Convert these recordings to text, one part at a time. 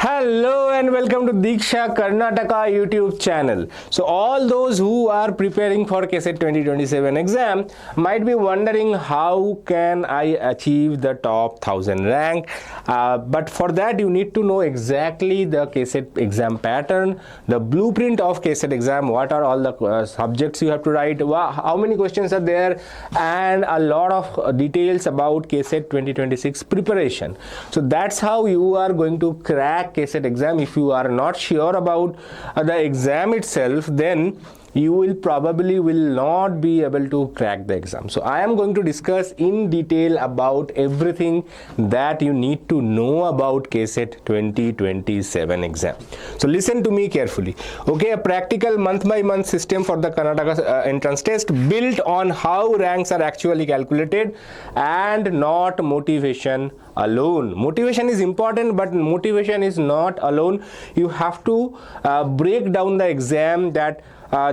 Hello and welcome to Diksha Karnataka YouTube channel. So all those who are preparing for KCET 2027 exam might be wondering how can I achieve the top 1000 rank, but for that you need to know exactly the KCET exam pattern, the blueprint of KCET exam, what are all the subjects you have to write, how many questions are there, and a lot of details about KCET 2026 preparation. So that's how you are going to crack KCET exam. If you are not sure about the exam itself, then you will probably not be able to crack the exam. So I am going to discuss in detail about everything that you need to know about KCET 2027 exam. So listen to me carefully. Okay, a practical month by month system for the Karnataka entrance test built on how ranks are actually calculated and not motivation alone. Motivation is important, but motivation is not alone. You have to break down the exam that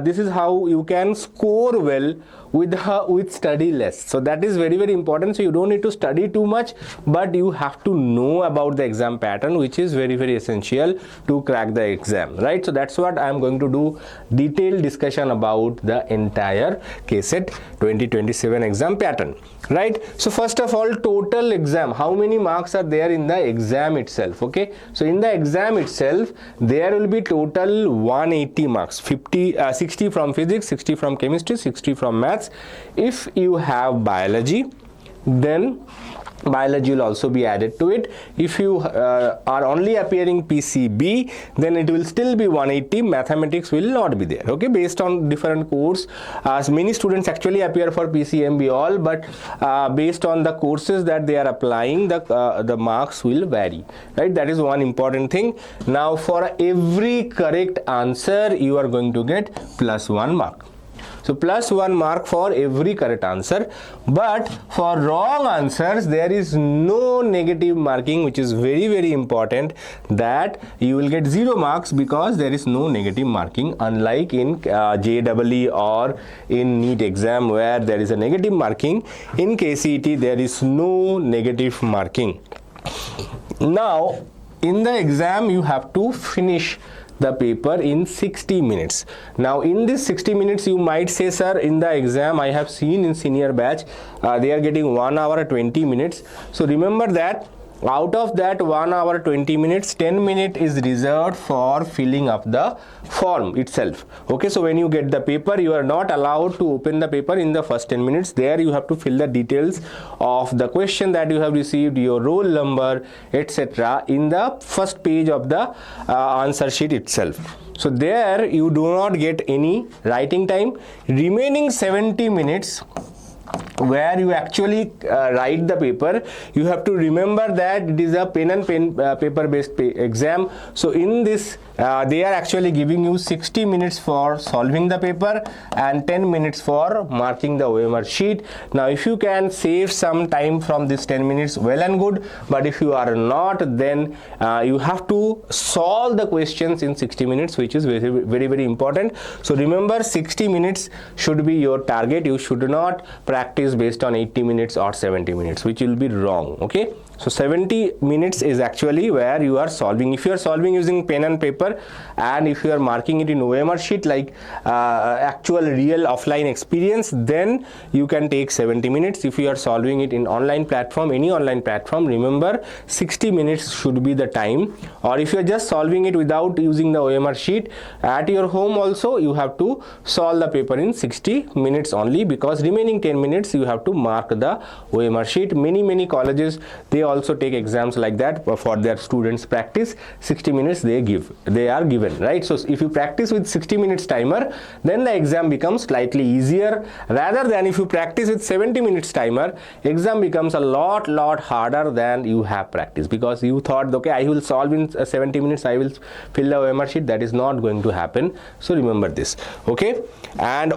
this is how you can score well with study less. So that is very important. So you don't need to study too much, but you have to know about the exam pattern, which is very essential to crack the exam, right? So that's what I am going to do, detailed discussion about the entire KCET 2027 exam pattern, right? So first of all, total exam, how many marks are there in the exam itself? Okay, so in the exam itself there will be total 180 marks, 60 from physics, 60 from chemistry, 60 from maths. If you have biology, then biology will also be added to it. If you are only appearing PCB, then it will still be 180. Mathematics will not be there, okay, based on different course. Many students actually appear for PCMB all, but based on the courses that they are applying, the marks will vary, right? That is one important thing. Now for every correct answer you are going to get +1 mark. So +1 mark for every correct answer, but for wrong answers there is no negative marking, which is very important, that you will get 0 marks because there is no negative marking, unlike in JEE or in NEET exam where there is a negative marking. In KCET there is no negative marking. Now in the exam you have to finish the paper in 60 minutes. Now in this 60 minutes you might say, sir, in the exam I have seen in senior batch they are getting 1 hour 20 minutes. So remember that out of that 1 hour 20 minutes, 10 minutes is reserved for filling up the form itself. Okay, so when you get the paper, you are not allowed to open the paper in the first 10 minutes. There you have to fill the details of the question that you have received, your roll number, etc. in the first page of the answer sheet itself. So there you do not get any writing time. Remaining 70 minutes where you actually write the paper, you have to remember that it is a pen and paper based exam. So in this they are actually giving you 60 minutes for solving the paper and 10 minutes for marking the OMR sheet. Now if you can save some time from this 10 minutes, well and good, but if you are not, then you have to solve the questions in 60 minutes, which is very important. So remember, 60 minutes should be your target. You should not practice based on 80 minutes or 70 minutes, which will be wrong. Okay, so 70 minutes is actually where you are solving. If you are solving using pen and paper, and if you are marking it in OMR sheet like actual real offline experience, then you can take 70 minutes. If you are solving it in online platform, any online platform, remember 60 minutes should be the time. Or if you are just solving it without using the OMR sheet at your home also, you have to solve the paper in 60 minutes only, because remaining 10 minutes you have to mark the OMR sheet. Many colleges, they also take exams like that for their students practice. 60 minutes they are given, right? So if you practice with 60 minutes timer, then the exam becomes slightly easier, rather than if you practice with 70 minutes timer, exam becomes a lot harder than you have practiced, because you thought, okay, I will solve in 70 minutes, I will fill the OMR sheet. That is not going to happen. So remember this, okay? And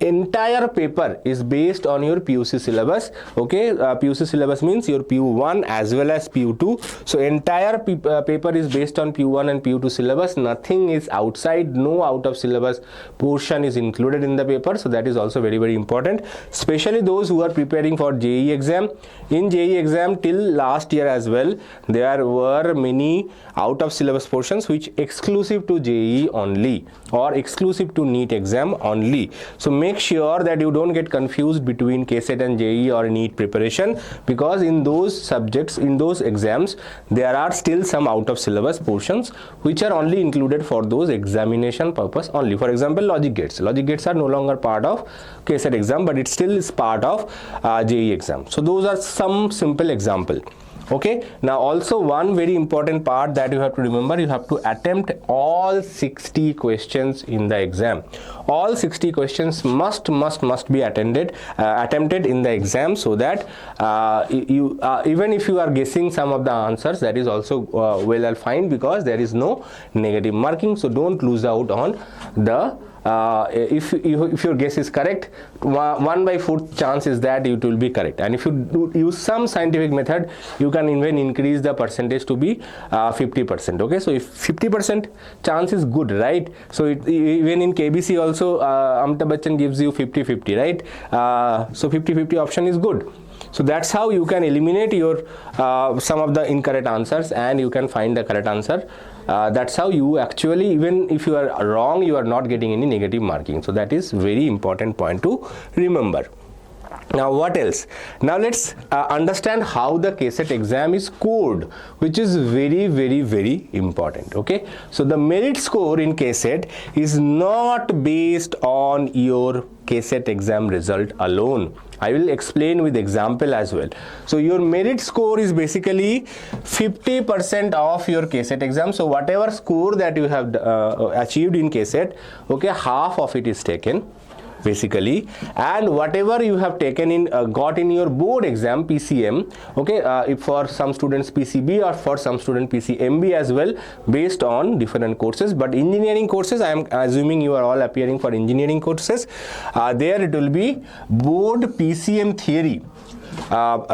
entire paper is based on your PUC syllabus. Okay, PUC syllabus means your PU PU1 as well as PU2. So entire paper is based on PU1 and PU2 syllabus. Nothing is outside, no out of syllabus portion is included in the paper. So that is also very, very important, especially those who are preparing for JEE exam. In JEE exam till last year as well, there were many out of syllabus portions which exclusive to JEE only or exclusive to NEET exam only. So make sure that you don't get confused between KCET and JEE or NEET preparation, because in those subjects, in those exams, there are still some out of syllabus portions which are only included for those examination purpose only. For example, logic gates. Logic gates are no longer part of KCET exam, but it still is part of JEE exam. So those are some simple example. Okay, now also one very important part that you have to remember, you have to attempt all 60 questions in the exam. All 60 questions must be attempted in the exam, so that even if you are guessing some of the answers, that is also well and fine, because there is no negative marking. So don't lose out on the if your guess is correct, 1/4 chance is that it will be correct, and if you do use some scientific method, you can even increase the percentage to be 50%. Okay, so if 50% chance is good, right? So even in KBC also Amitabh Bachchan gives you 50-50, right? So 50-50 option is good. So that's how you can eliminate your some of the incorrect answers and you can find the correct answer. That's how you actually, even if you are wrong, you are not getting any negative marking. So that is very important point to remember. Now what else? Now let's understand how the KCET exam is scored, which is very important. Okay, so the merit score in KCET is not based on your KCET exam result alone. I will explain with example as well. So your merit score is basically 50% of your KCET exam. So whatever score that you have achieved in KCET, okay, half of it is taken basically, and whatever you have taken in got in your board exam PCM, okay, if for some students PCB or for some student PCMB as well, based on different courses. But engineering courses, I am assuming you are all appearing for engineering courses, there it will be board PCM theory,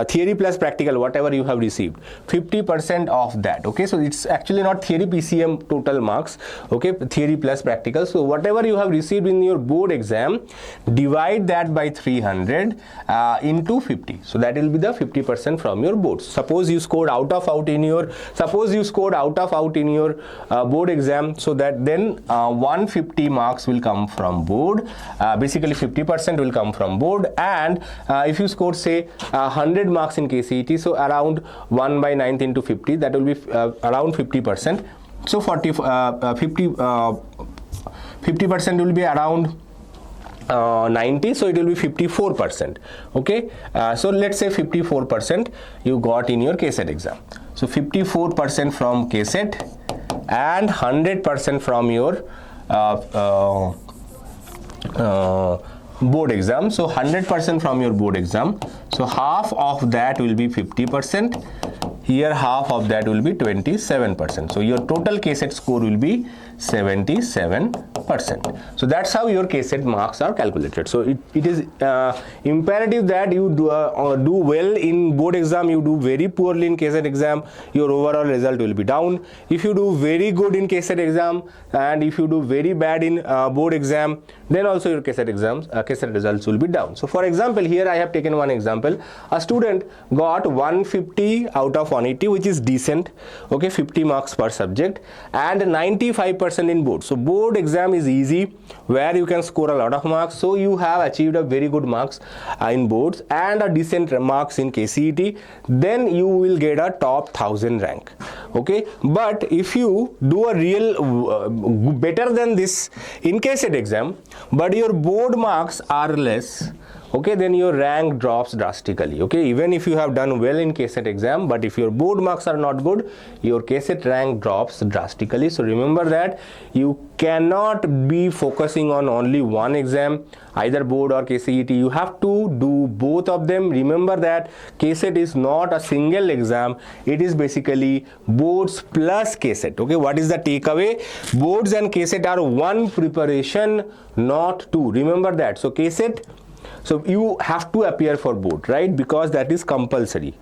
theory plus practical, whatever you have received, 50% of that. Okay, so it's actually not theory PCM total marks, okay, theory plus practical. So whatever you have received in your board exam, divide that by 300 into 50. So that will be the 50% from your board. Suppose you scored out of out in your board exam, so that then 150 marks will come from board, basically 50% will come from board. And if you scored say 100 marks in KCET, so around 1/9 into 50, that will be around 50%. So 50% will be around 90, so it will be 54%. Okay, so let's say 54% you got in your KCET exam. So 54% from KCET and 100% from your board exam. So 100% from your board exam, so half of that will be 50%, here half of that will be 27%. So your total KCET score will be 77%. So that's how your KCET marks are calculated. So it is imperative that you do well in board exam. You do very poorly in KCET exam, your overall result will be down. If you do very good in KCET exam and if you do very bad in board exam, then also your KCET results will be down. So for example, here I have taken one example. A student got 150 out of 180, which is decent, okay, 50 marks per subject, and 95% in board. So board exam is easy, where you can score a lot of marks. So you have achieved a very good marks in boards and a decent marks in KCET, then you will get a top 1000 rank. Okay, but if you do a real better than this in KCET exam, but your board marks are less, okay, then your rank drops drastically. Okay, even if you have done well in KCET exam, but if your board marks are not good, your KCET rank drops drastically. So remember that you cannot be focusing on only one exam, either board or KCET. You have to do both of them. Remember that KCET is not a single exam, it is basically boards plus KCET. Okay, what is the takeaway? Boards and KCET are one preparation, not two. Remember that. So KCET, so you have to appear for board, right? Because that is compulsory.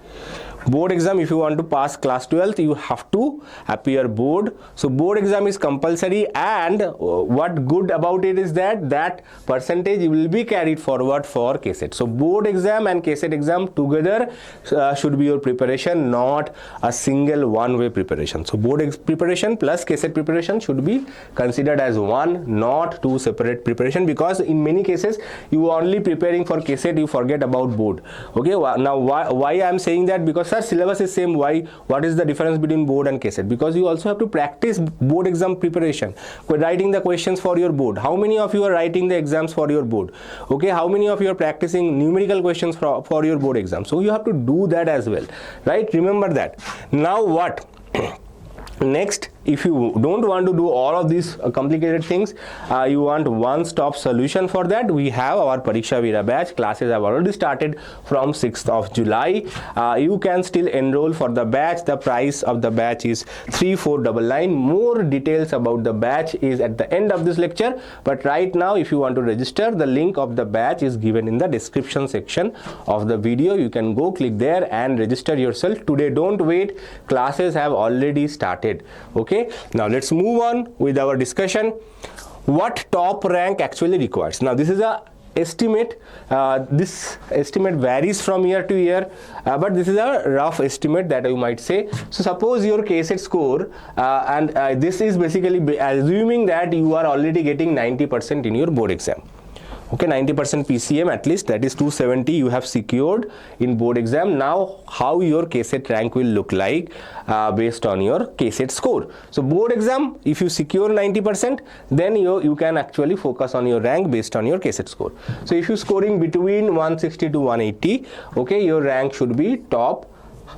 Board exam, if you want to pass class 12th, you have to appear board. So board exam is compulsory, and what good about it is that percentage will be carried forward for KCET. So board exam and KCET exam together should be your preparation, not a single one-way preparation. So board preparation plus KCET preparation should be considered as one, not two separate preparation, because in many cases you are only preparing for KCET, you forget about board. Okay, now why I am saying that? Because sir, syllabus is same. Why? What is the difference between board and KCET? Because you also have to practice board exam preparation, writing the questions for your board. How many of you are writing the exams for your board? Okay, how many of you are practicing numerical questions for your board exam? So you have to do that as well, right? Remember that. Now what? Next, if you don't want to do all of these complicated things, you want one-stop solution for that, we have our Pariksha Veera batch. Classes have already started from 6th of July. You can still enroll for the batch. The price of the batch is 3499. More details about the batch is at the end of this lecture, but right now if you want to register, the link of the batch is given in the description section of the video. You can go click there and register yourself today. Don't wait, classes have already started. Okay, now let's move on with our discussion. What top rank actually requires? Now this is a estimate. This estimate varies from year to year, but this is a rough estimate that you might say. So suppose your KCET score, and this is basically assuming that you are already getting 90% in your board exam. Okay, 90% PCM at least, that is 270 you have secured in board exam. Now how your KCET rank will look like based on your KCET score. So board exam, if you secure 90%, then you can actually focus on your rank based on your KCET score. So if you scoring between 160 to 180, okay, your rank should be top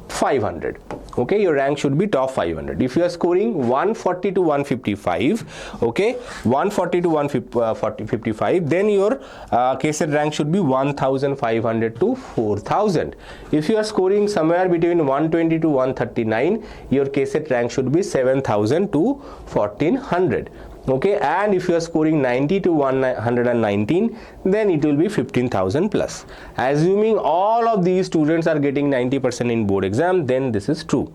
500. Okay, your rank should be top 500. If you are scoring 140 to 155, okay, 140 to 155, then your KCET rank should be 1500 to 4000. If you are scoring somewhere between 120 to 139, your KCET rank should be 7000 to 1400. Okay, and if you are scoring 90 to 119, then it will be 15,000 plus. Assuming all of these students are getting 90% in board exam, then this is true.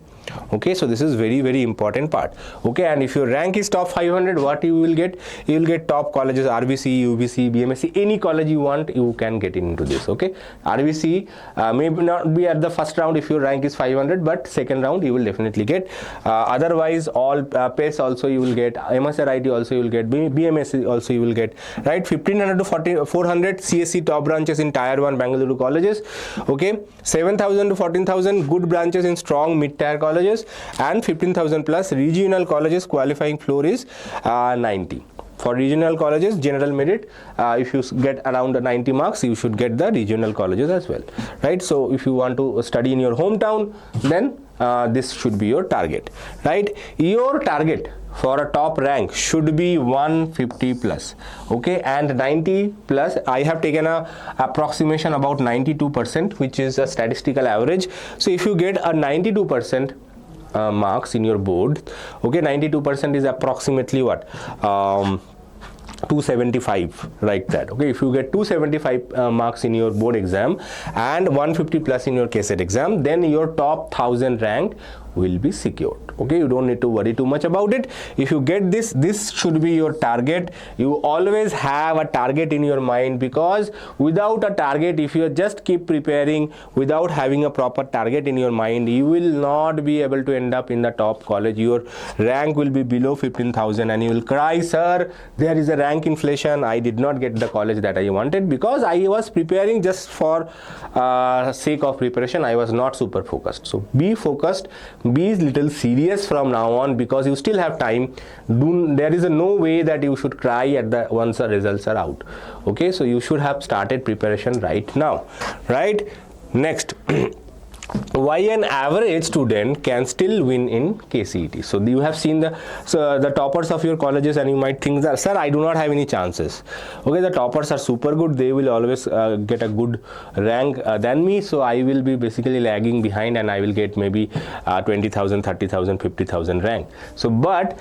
Okay, so this is very important part. Okay, and if your rank is top 500, what you will get? You will get top colleges, RVC, UBC, BMSC, any college you want, you can get into this. Okay, RVC maybe not be at the first round if your rank is 500, but second round you will definitely get. Otherwise, all PES also you will get, MSRIT also you will get, BMSC also you will get, right? 1500 to 400 CSC top branches in Tier 1 Bangalore colleges. Okay, 7,000 to 14,000 good branches in strong mid-tier colleges, and 15,000 plus regional colleges. Qualifying floor is 90. For regional colleges, general merit, if you get around 90 marks, you should get the regional colleges as well, right? So if you want to study in your hometown, then this should be your target, right? Your target for a top rank should be 150 plus, okay, and 90 plus. I have taken a approximation about 92%, which is a statistical average. So if you get a 92% marks in your board, okay, 92% is approximately what, 275, like that. Okay, if you get 275 marks in your board exam and 150 plus in your KCET exam, then your top 1000 rank will be secured. Okay, you don't need to worry too much about it. If you get this should be your target. You always have a target in your mind, because without a target, if you just keep preparing without having a proper target in your mind, you will not be able to end up in the top college. Your rank will be below 15,000 and you will cry, sir, there is a rank inflation, I did not get the college that I wanted, because I was preparing just for sake of preparation. I was not super focused. So be focused, be little serious from now on, because you still have time. There is no way that you should cry at once the results are out. Okay, so you should have started preparation right now, right? Next, why an average student can still win in KCET. So you have seen the toppers of your colleges, and you might think that, sir, I do not have any chances. Okay, the toppers are super good, they will always get a good rank than me, so I will be basically lagging behind and I will get maybe 20,000, 30,000, 50,000 rank. So but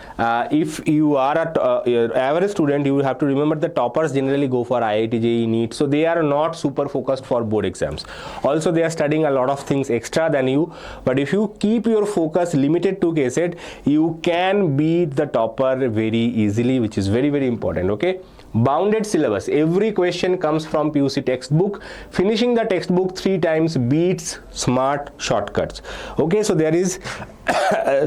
if you are a average student, you will have to remember the toppers generally go for IIT, JEE, NEET, so they are not super focused for board exams. Also they are studying a lot of things extra than you, but if you keep your focus limited to KCET, you can beat the topper very easily, which is very, very important. Okay, bounded syllabus, every question comes from PUC textbook. Finishing the textbook 3 times beats smart shortcuts. Okay, so there is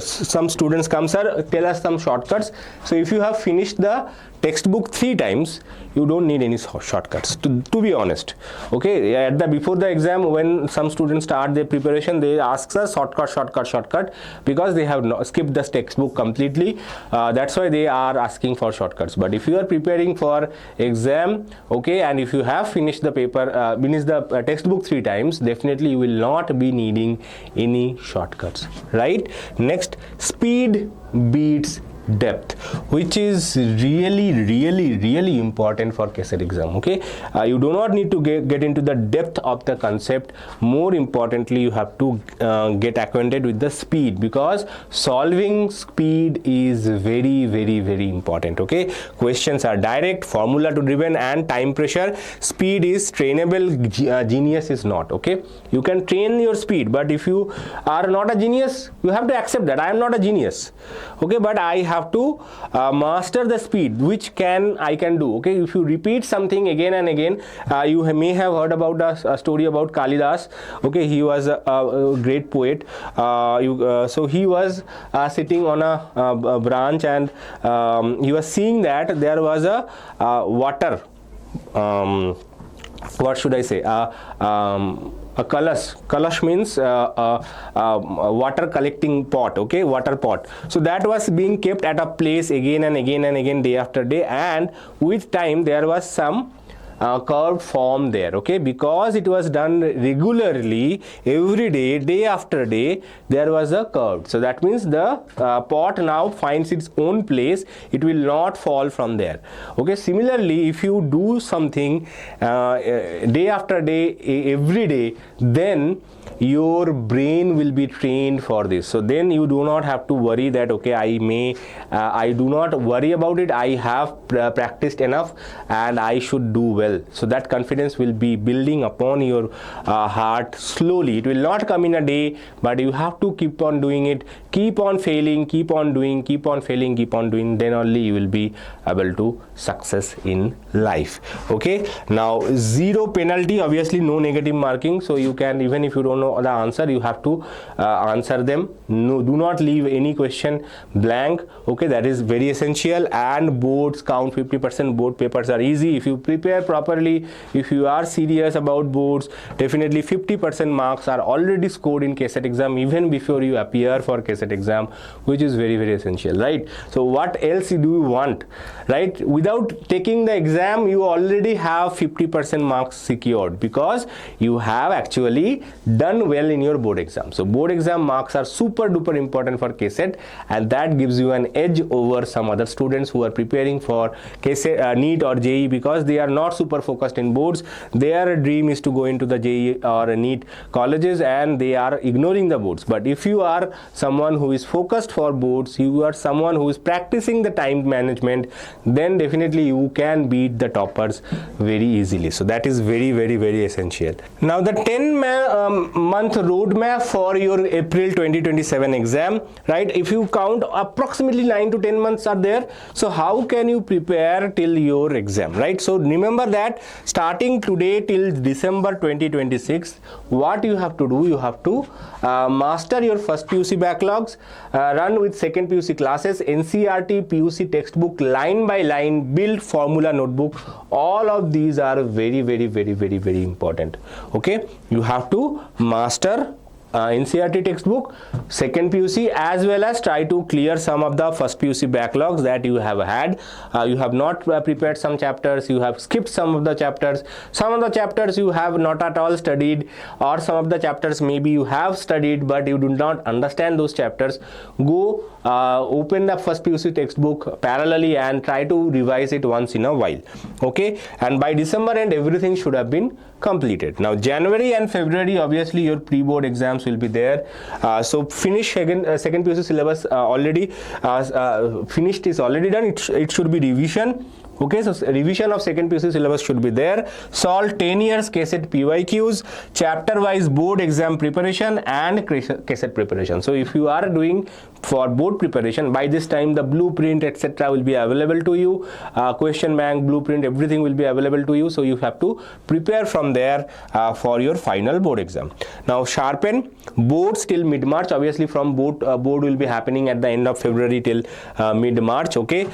some students come, sir, tell us some shortcuts. So if you have finished the textbook 3 times, you don't need any shortcuts, to be honest. Okay, at the before the exam, when some students start their preparation, they ask us shortcut, because they have skipped the textbook completely. That's why they are asking for shortcuts. But if you are preparing for exam, okay, and if you have finished the paper, finished the textbook 3 times, definitely you will not be needing any shortcuts, right? Next, speed beats depth, which is really important for KCET exam. Okay, you do not need to get into the depth of the concept. More importantly, you have to get acquainted with the speed, because solving speed is very important. Okay, questions are direct, formula to driven, and time pressure. Speed is trainable, genius is not. Okay, you can train your speed, but if you are not a genius, you have to accept that I am not a genius. Okay, but I have to master the speed, which I can do. Okay, if you repeat something again and again, you may have heard about a story about Kalidas. Okay, he was a great poet. So he was sitting on a branch, and he was seeing that there was a water, what should I say, a kalash means water collecting pot. Okay, water pot. So that was being kept at a place again and again, day after day, and with time there was some curved form there. Okay, because it was done regularly, every day after day, there was a curve. So that means the pot now finds its own place, it will not fall from there. Okay, similarly, if you do something day after day, every day, then your brain will be trained for this. So then you do not have to worry that, okay, I do not worry about it, I have practiced enough and I should do well. So that confidence will be building upon your heart slowly. It will not come in a day, but you have to keep on doing it, keep on failing, keep on doing, keep on failing, keep on doing, then only you will be able to success in life. Okay, now zero penalty, obviously no negative marking, so you can, even if you don't know the answer, you have to answer them. No, do not leave any question blank. Okay, that is very essential. And boards count 50%. Board papers are easy if you prepare properly. If you are serious about boards, definitely 50% marks are already scored in KCET exam even before you appear for KCET exam, which is very essential, right? So what else do you want, right? Without taking the exam, you already have 50% marks secured, because you have actually done well in your board exam. So board exam marks are super duper important for KCET, and that gives you an edge over some other students who are preparing for KCET, NEET or JEE, because they are not super focused in boards. Their dream is to go into the JEE or NEET colleges, and they are ignoring the boards. But if you are someone who is focused for boards, you are someone who is practicing the time management, then definitely you can beat the toppers very easily. So that is very essential. Now the 10-month roadmap for your April 2027 exam, right? If you count, approximately 9 to 10 months are there. So how can you prepare till your exam, right? So remember that starting today till December 2026, what you have to do, you have to master your first PUC backlogs, run with second PUC classes, NCERT PUC textbook line by line, build formula notebook. All of these are very important. Okay, you have to master NCERT textbook, second PUC, as well as try to clear some of the first PUC backlogs that you have had. You have not prepared some chapters, you have skipped some of the chapters, some of the chapters you have not at all studied, or some of the chapters maybe you have studied but you do not understand those chapters. Go open the first PUC textbook parallelly and try to revise it once in a while. Okay, and by December end everything should have been completed. Now January and February, obviously your pre-board exams will be there. So finish second PUC syllabus already finished, is already done. It should be revision. Okay, so revision of second PUC syllabus should be there. Solve 10 years KCET PYQs, chapter wise board exam preparation and KCET preparation. So if you are doing for board preparation, by this time the blueprint etc will be available to you, question bank, blueprint, everything will be available to you. So you have to prepare from there for your final board exam. Now sharpen boards till mid-March. Obviously from board will be happening at the end of February till mid-March. Okay,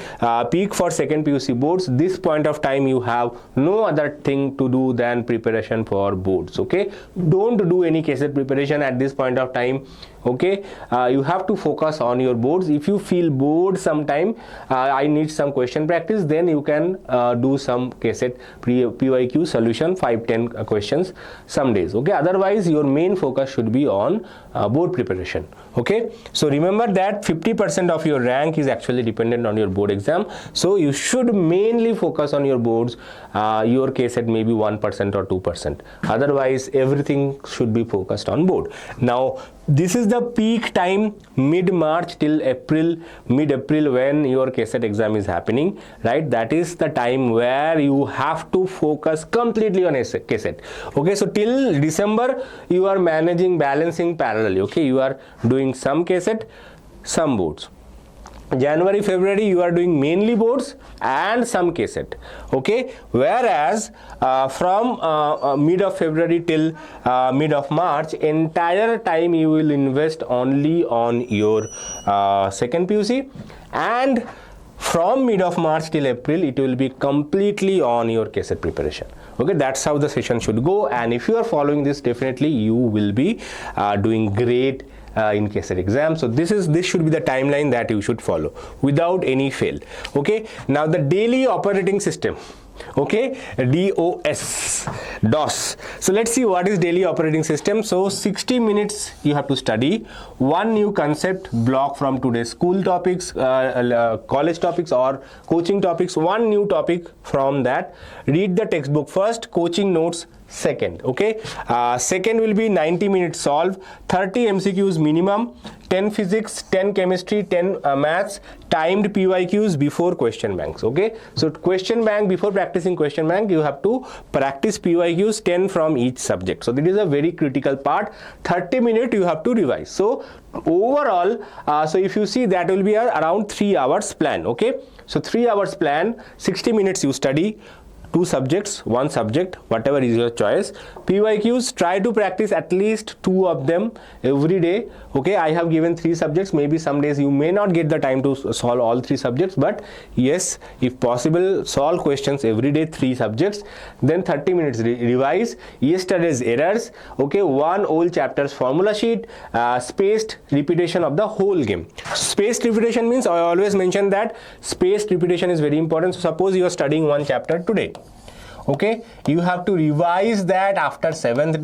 peak for second PUC boards. This point of time you have no other thing to do than preparation for boards. Okay, don't do any KCET preparation at this point of time. Okay, you have to focus on your boards. If you feel bored sometime, I need some question practice, then you can do some KCET PYQ solution, 5-10 questions some days. Okay, otherwise your main focus should be on board preparation. Okay, so remember that 50% of your rank is actually dependent on your board exam, so you should mainly focus on your boards. Your KCET may be 1% or 2%, otherwise everything should be focused on board. Now this is the peak time, mid-March till April, mid-April, when your KCET exam is happening, right? That is the time where you have to focus completely on KCET. Okay, so till December you are managing, balancing parallelly. Okay, you are doing some KCET, some boards. January, February you are doing mainly boards and some KCET. Okay, whereas from mid of February till mid of March, entire time you will invest only on your second PUC, and from mid of March till April it will be completely on your KCET preparation. Okay, that's how the session should go, and if you are following this, definitely you will be doing great in KCET exam. So this should be the timeline that you should follow without any fail. Okay, now the daily operating system. Okay, DOS. So let's see what is daily operating system. So 60 minutes you have to study one new concept block from today's school topics, college topics or coaching topics, one new topic from that. Read the textbook first, coaching notes second. Okay, second will be 90 minutes solve, 30 MCQs minimum, 10 physics, 10 chemistry, 10 maths, timed PYQs before question banks. Okay, so question bank, before practicing question bank you have to practice PYQs 10 from each subject. So this is a very critical part. 30 minutes you have to revise. So overall, so if you see, that will be around 3 hours plan. Okay, so 3 hours plan, 60 minutes you study, 2 subjects, 1 subject, whatever is your choice. PYQs, try to practice at least 2 of them every day. Okay, I have given 3 subjects. Maybe some days you may not get the time to solve all 3 subjects, but yes, if possible, solve questions every day, 3 subjects. Then 30 minutes revise yesterday's errors. Okay, 1 old chapter's formula sheet, spaced repetition of the whole game. Spaced repetition means, I always mention that spaced repetition is very important. So suppose you are studying 1 chapter today. Okay, you have to revise that after 7th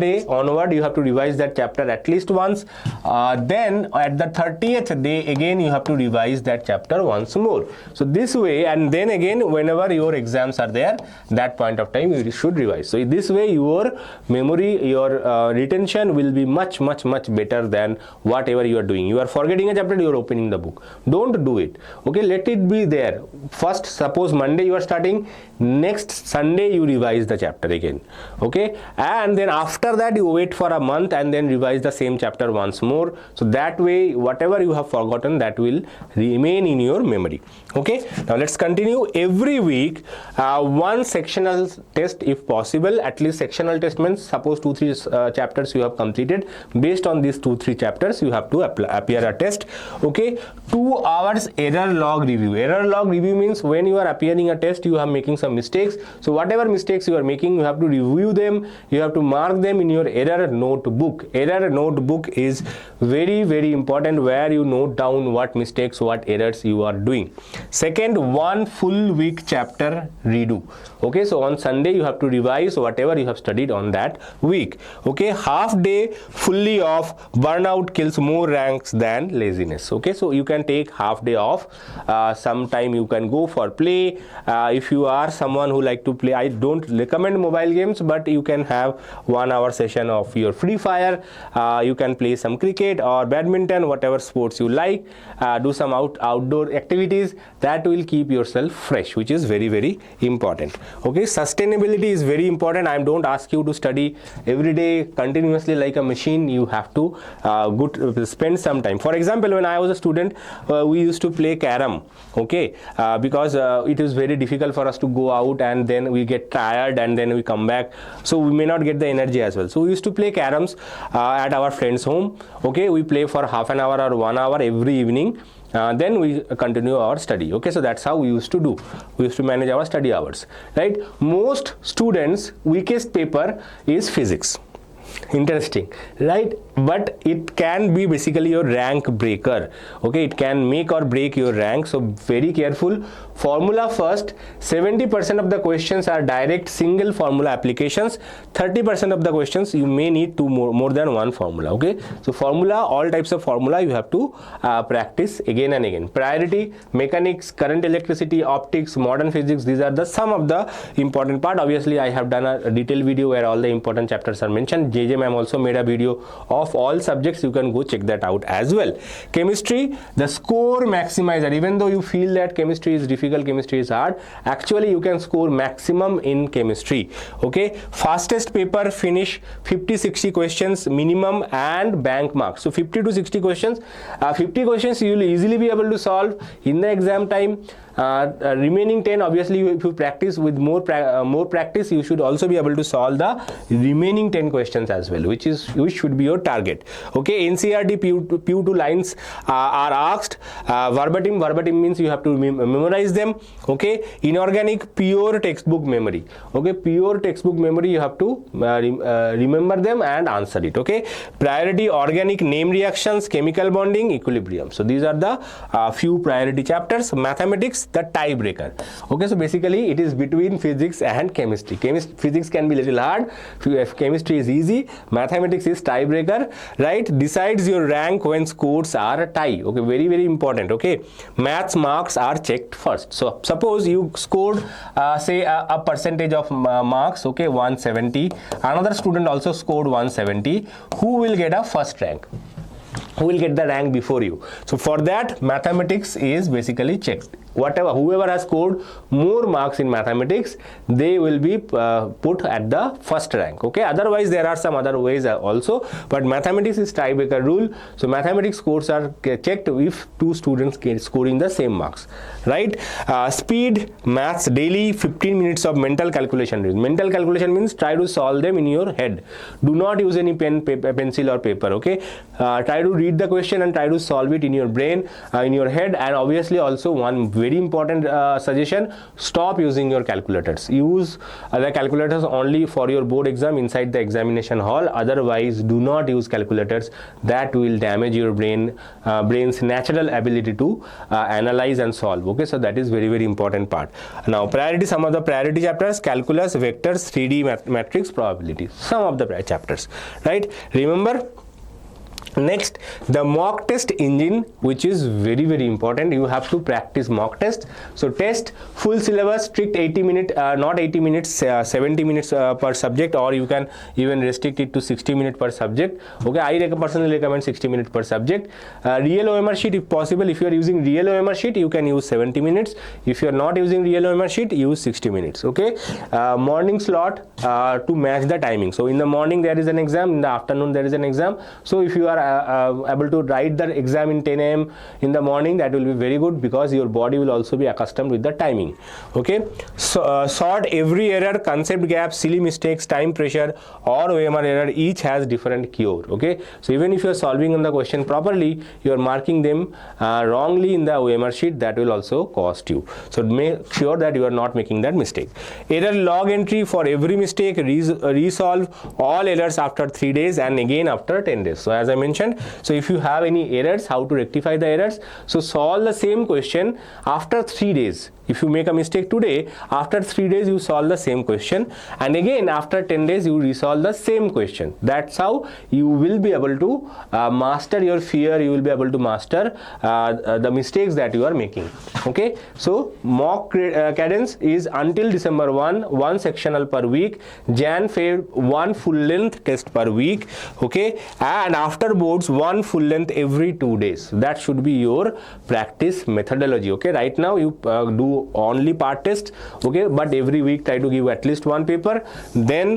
day onward, you have to revise that chapter at least once. Then at the 30th day again you have to revise that chapter once more. So this way, and then again whenever your exams are there, that point of time you should revise. So this way your memory, your retention will be much better than whatever you are doing. You are forgetting a chapter, you are opening the book. Don't do it. Okay, let it be there. First, suppose Monday you are starting, next Sunday you revise the chapter again. Okay, and then after that you wait for a month and then revise the same chapter once more. So that way whatever you have forgotten, that will remain in your memory. Okay, now let's continue. Every week 1 sectional test if possible. At least sectional test means, suppose 2-3 chapters you have completed, based on these 2-3 chapters you have to appear a test. Okay, 2 hours error log review. Error log review means when you are appearing a test you are making some mistakes. So whatever mistakes you are making, you have to review them, you have to mark them in your error notebook. Error notebook is very important, where you note down what mistakes, what errors you are doing. Second, 1 full week chapter redo. Okay, so on Sunday you have to revise whatever you have studied on that week. Okay, half day fully off. Burnout kills more ranks than laziness. Okay, so you can take half day off. Sometime you can go for play. If you are someone someone who like to play, I don't recommend mobile games, but you can have 1 hour session of your free fire. You can play some cricket or badminton, whatever sports you like. Do some outdoor activities that will keep yourself fresh, which is very, very important. Okay, sustainability is very important. I don't ask you to study every day continuously like a machine. You have to spend some time. For example, when I was a student, we used to play carom, okay, because it is very difficult for us to go out and then we get tired and then we come back, so we may not get the energy as well. So we used to play caroms at our friend's home. Okay, we play for half an hour or 1 hour every evening. Then we continue our study. Okay, so that's how we used to do. We used to manage our study hours, right? Most students' weakest paper is physics. Interesting, right? But it can be basically your rank breaker. Okay, it can make or break your rank, so very careful. Formula first. 70% of the questions are direct single formula applications. 30% of the questions you may need to more than one formula. Okay, so formula, all types of formula you have to practice again and again. Priority, mechanics, current electricity, optics, modern physics, these are the some of the important part. Obviously I have done a detailed video where all the important chapters are mentioned. JJ ma'am also made a video of all subjects. You can go check that out as well. Chemistry, the score maximizer. Even though you feel that chemistry is difficult, chemistry is hard, actually you can score maximum in chemistry. Okay, fastest paper, finish 50-60 questions minimum and bank marks. So 50 to 60 questions, 50 questions you will easily be able to solve in the exam time. Remaining 10, obviously if you practice with more practice, you should also be able to solve the remaining 10 questions as well, which should be your target. Okay, NCERT few two lines are asked. Verbatim means you have to memorize them. Okay, inorganic, pure textbook memory. Okay, pure textbook memory, you have to remember them and answer it. Okay, priority, organic, name reactions, chemical bonding, equilibrium. So these are the few priority chapters. Mathematics, the tiebreaker. Okay, so basically it is between physics and chemistry. Physics can be little hard, chemistry is easy, mathematics is tiebreaker, right? Decides your rank when scores are a tie. Okay, very, very important. Okay, maths marks are checked first. So suppose you scored say a percentage of marks, okay, 170, another student also scored 170, who will get a first rank? Who will get the rank before you? So for that, mathematics is basically checked. Whoever has scored more marks in mathematics, they will be put at the first rank. Okay, otherwise there are some other ways also, but mathematics is tiebreaker rule. So mathematics scores are checked if two students scoring the same marks, right? Speed, maths daily, 15 minutes of mental calculation. Mental calculation means try to solve them in your head. Do not use any pen, pencil or paper. Okay, try to read the question and try to solve it in your brain, in your head. And obviously also one very important suggestion, stop using your calculators. Use the calculators only for your board exam inside the examination hall. Otherwise do not use calculators. That will damage your brain's natural ability to analyze and solve. Okay, so that is very, very important part. Now priority, some of the priority chapters, calculus, vectors, 3D matrix, probability, some of the chapters, right? Remember, next, the mock test engine, which is very, very important. You have to practice mock test. So test, full syllabus, strict 80 minutes, not 80 minutes, 70 minutes per subject, or you can even restrict it to 60 minutes per subject. Okay, I personally recommend 60 minutes per subject. Real OMR sheet, if possible. If you are using real OMR sheet, you can use 70 minutes. If you are not using real OMR sheet, use 60 minutes. Okay, morning slot to match the timing. So in the morning there is an exam, in the afternoon there is an exam. So if you are able to write the exam in 10 AM in the morning, that will be very good, because your body will also be accustomed with the timing. Okay, so sort every error, concept gap, silly mistakes, time pressure, or OMR error, each has different cure. Okay, so even if you are solving on the question properly, you are marking them wrongly in the OMR sheet, that will also cost you. So make sure that you are not making that mistake. Error log entry for every mistake, resolve all errors after 3 days and again after 10 days. So as I mentioned, mentioned. So if you have any errors, how to rectify the errors. So solve the same question after 3 days. If you make a mistake today, after 3 days you solve the same question, and again after 10 days you resolve the same question. That's how you will be able to master your fear, you will be able to master the mistakes that you are making. Okay, so mock cadence is until December 1 sectional per week, Jan-Feb 1 full length test per week. Okay, and after boards 1 full length every 2 days. That should be your practice methodology. Okay, right now you do only part test, okay, but every week try to give at least one paper. Then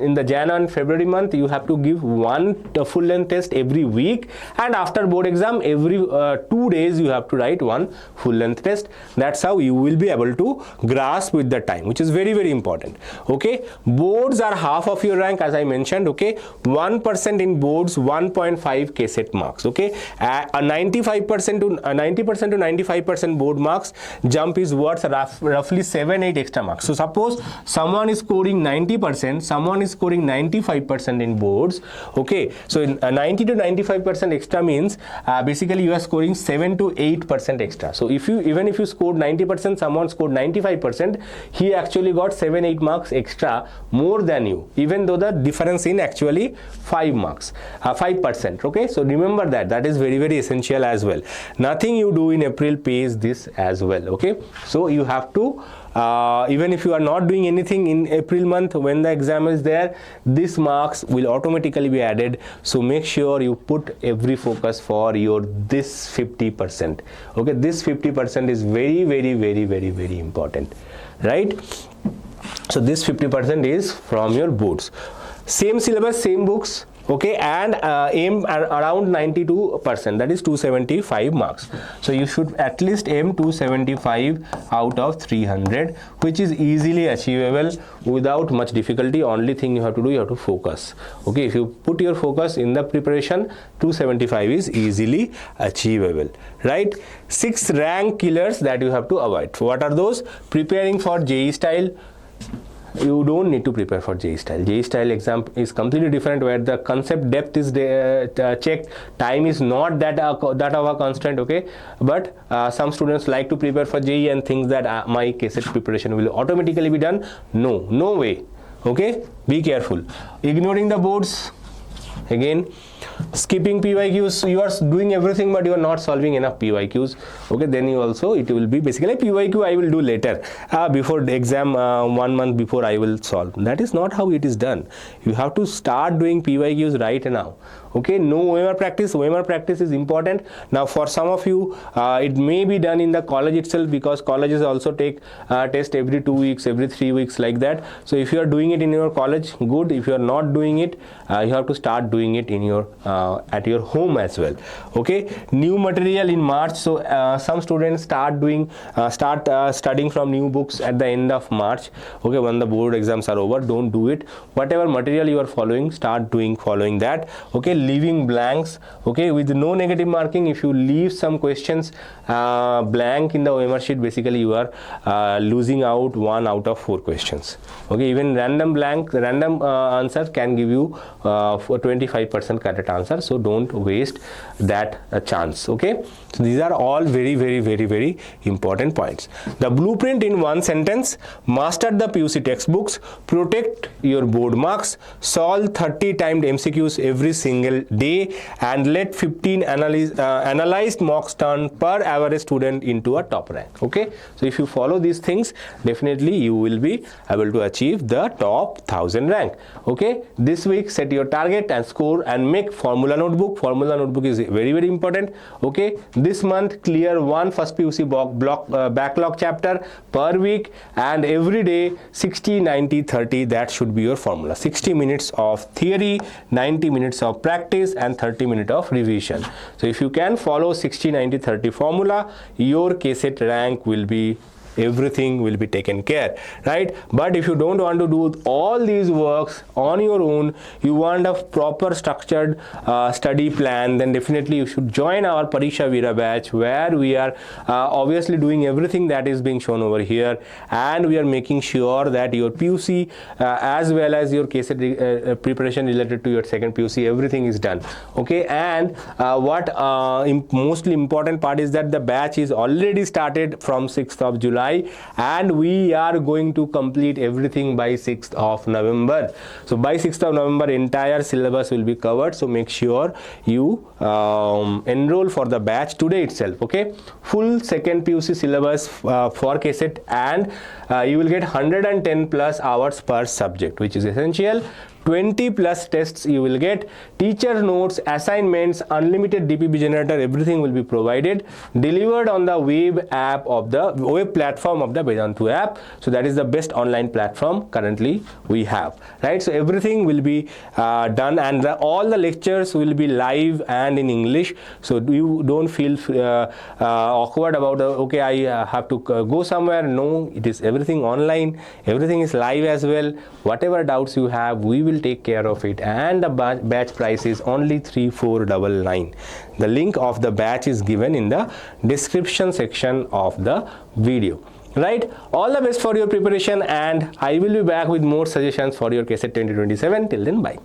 in the Jan and February month you have to give one full length test every week, and after board exam every 2 days you have to write one full length test. That's how you will be able to grasp with the time, which is very, very important. Okay, boards are half of your rank, as I mentioned. Okay, 1% in boards, 1.5 KCET marks. Okay, a 95% to 90% to 95% board marks jump is worth roughly 7-8 extra marks. So suppose someone is scoring 90%, someone is scoring 95% in boards. Okay, so in 90 to 95% extra means basically you are scoring 7 to 8% extra. So if you, even if you scored 90%, someone scored 95%, he actually got 7-8 marks extra more than you, even though the difference in actually 5 marks, 5%. Okay, so remember that, that is very, very essential as well. Nothing you do in April pays this as well. Okay, so you have to even if you are not doing anything in April month, when the exam is there, these marks will automatically be added. So make sure you put every focus for your this 50%. Okay, this 50% is very, very, very, very, very important, right? So this 50% is from your boards. Same syllabus, same books. Okay, and aim around 92%, that is 275 marks. So you should at least aim 275 out of 300, which is easily achievable without much difficulty. Only thing you have to do, you have to focus. Okay, if you put your focus in the preparation, 275 is easily achievable, right? 6 rank killers that you have to avoid. What are those? Preparing for JEE style. You don't need to prepare for JEE style. JEE style exam is completely different, where the concept depth is checked. Time is not that of a constraint. Okay, but some students like to prepare for JEE and think that my KCET preparation will automatically be done. No, no way. Okay, be careful. Ignoring the boards. Again, skipping PYQs, you are doing everything but you are not solving enough PYQs. Okay, then you also, it will be basically PYQ I will do later, before the exam, 1 month before I will solve. That is not how it is done. You have to start doing PYQs right now. Okay, no OMR practice. OMR practice is important. Now for some of you, it may be done in the college itself, because colleges also take test every 2 weeks, every 3 weeks, like that. So if you are doing it in your college, good. If you are not doing it, you have to start doing it in your at your home as well. Okay, new material in March. So some students start doing studying from new books at the end of March. Okay, when the board exams are over, don't do it. Whatever material you are following, start following that. Okay, leaving blanks. Okay, with no negative marking. If you leave some questions blank in the OMR sheet, basically you are losing out 1 out of 4 questions. Okay, even random answer can give you 25% correct answer. So don't waste that chance. Okay, so these are all very, very, very, very important points. The blueprint in 1 sentence: master the PUC textbooks, protect your board marks, solve 30 timed MCQs every single day, and let 15 analyzed mocks turn per average student into a top rank. Okay, so if you follow these things, definitely you will be able to achieve the top 1000 rank. Okay, this week set your target and score, and make formula notebook. Formula notebook is very, very important. Okay, this month clear 1 first PUC backlog chapter per week, and every day 60, 90, 30. That should be your formula. 60 minutes of theory, 90 minutes of practice, and 30 minutes of revision. So if you can follow 60, 90, 30 formula, your KCET rank will be everything will be taken care, right? But if you don't want to do all these works on your own, you want a proper structured study plan, then definitely you should join our Pariksha Veera batch, where we are obviously doing everything that is being shown over here, and we are making sure that your PUC as well as your KCET preparation related to your second PUC, everything is done. Okay, and what mostly important part is that the batch is already started from 6th of July, and we are going to complete everything by 6th of November. So by 6th of November, entire syllabus will be covered. So make sure you enroll for the batch today itself. Okay, full second PUC syllabus for KCET, and you will get 110 plus hours per subject, which is essential. 20 plus tests you will get, teacher notes, assignments, unlimited DPP generator, everything will be provided, delivered on the web app of the web platform of the Vedantu app. So that is the best online platform currently we have, right? So everything will be done, and all the lectures will be live and in English. So you don't feel awkward about okay, I have to go somewhere. No, it is everything online, everything is live as well. Whatever doubts you have, we will take care of it, and the batch price is only 3499. The link of the batch is given in the description section of the video, right? All the best for your preparation, and I will be back with more suggestions for your KCET 2027. Till then, bye.